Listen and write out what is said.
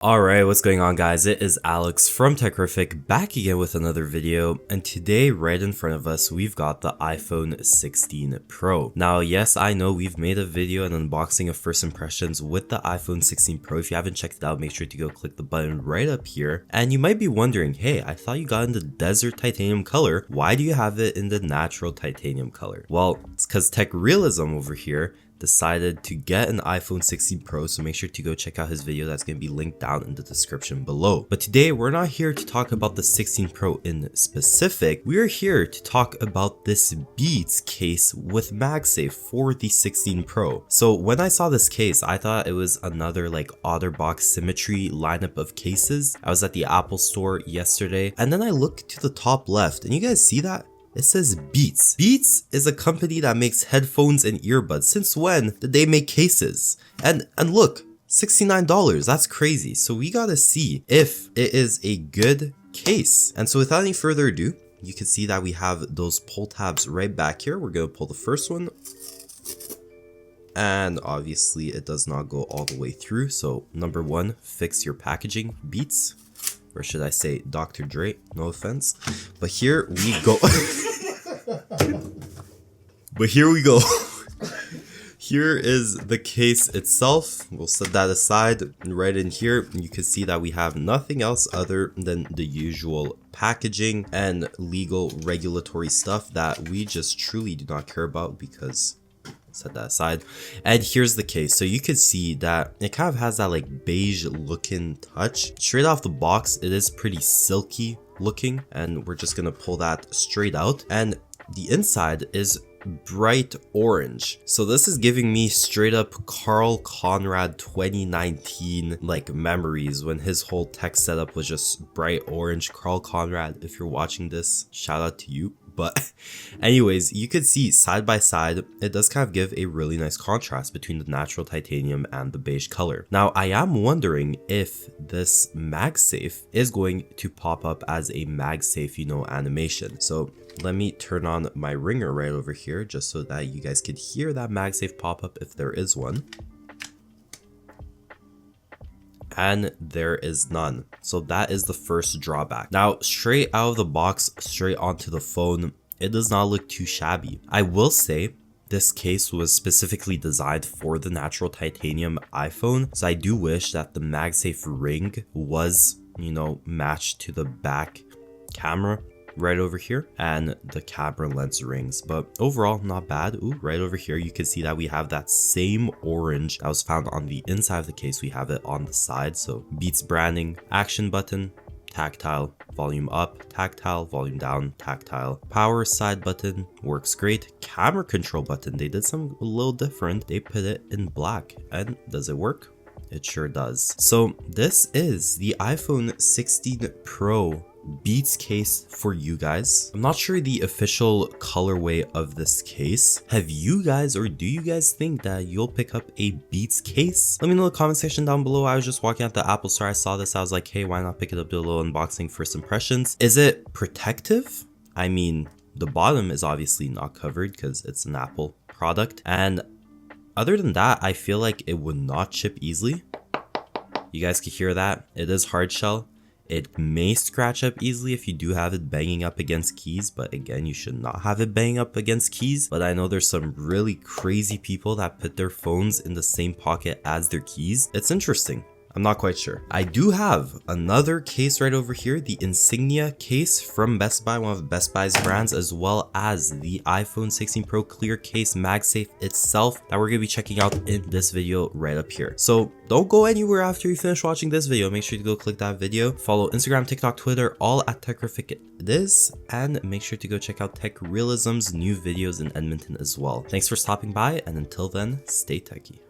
Alright, what's going on guys? It is Alex from Techrific back again with another video, and today right in front of us we've got the iPhone 16 Pro. Now yes, I know we've made a video and unboxing of first impressions with the iPhone 16 Pro. If you haven't checked it out, make sure to go click the button right up here. And you might be wondering, hey, I thought you got in the desert titanium color, why do you have it in the natural titanium color? Well, it's because Tech Realism over here decided to get an iPhone 16 Pro, so make sure to go check out his video. That's going to be linked down in the description below. But today we're not here to talk about the 16 Pro in specific. We're here to talk about this Beats case with MagSafe for the 16 Pro. So when I saw this case, I thought it was another like OtterBox Symmetry lineup of cases. I was at the Apple store yesterday, and then I looked to the top left, and you guys see that? It says Beats. Beats is a company that makes headphones and earbuds. Since when did they make cases? And look, $69, that's crazy. So we gotta see if it is a good case. And so without any further ado, you can see that we have those pull tabs right back here. We're gonna pull the first one. And obviously it does not go all the way through. So number one, fix your packaging, Beats. Or should I say Dr. Dre, no offense. But here we go. Here is the case itself. We'll set that aside. Right in here, you can see that we have nothing else other than the usual packaging and legal regulatory stuff that we just truly do not care about, because set that aside. And here's the case. So you can see that it kind of has that like beige looking touch. Straight off the box, it is pretty silky looking, and we're just gonna pull that straight out. And the inside is bright orange. So this is giving me straight up Carl Conrad 2019 like memories, when his whole tech setup was just bright orange. Carl Conrad, if you're watching this, shout out to you. But anyways, you could see side by side, it does kind of give a really nice contrast between the natural titanium and the beige color. Now, I am wondering if this MagSafe is going to pop up as a MagSafe, animation. So let me turn on my ringer right over here just so that you guys could hear that MagSafe pop up if there is one. And there is none. So that is the first drawback. Now, straight out of the box, straight onto the phone, it does not look too shabby. I will say this case was specifically designed for the natural titanium iPhone. So I do wish that the MagSafe ring was, matched to the back camera right over here and the camera lens rings. But overall, not bad. Ooh, right over here you can see that we have that same orange that was found on the inside of the case. We have it on the side. So Beats branding, action button, tactile, volume up, tactile, volume down, tactile, power side button, works great. Camera control button, they did something a little different. They put it in black. And does it work? It sure does. So this is the iPhone 16 Pro Beats case for you guys. I'm not sure the official colorway of this case. Have you guys, or do you guys think that you'll pick up a Beats case? Let me know in the comment section down below. I was just walking at the Apple store, I saw this, I was like, hey, why not pick it up, do a little unboxing, first impressions. Is it protective? I mean, the bottom is obviously not covered because it's an Apple product, and other than that, I feel like it would not chip easily. You guys can hear that. It is hard shell. It may scratch up easily if you do have it banging up against keys, but again, you should not have it banging up against keys. But I know there's some really crazy people that put their phones in the same pocket as their keys. It's interesting. I'm not quite sure. I do have another case right over here, the Insignia case from Best Buy, one of Best Buy's brands, as well as the iPhone 16 Pro clear case MagSafe itself that we're going to be checking out in this video right up here. So don't go anywhere after you finish watching this video. Make sure to go click that video. Follow Instagram, TikTok, Twitter, all at Techrific it is. And make sure to go check out Tech Realism's new videos in Edmonton as well. Thanks for stopping by, and until then, stay techy.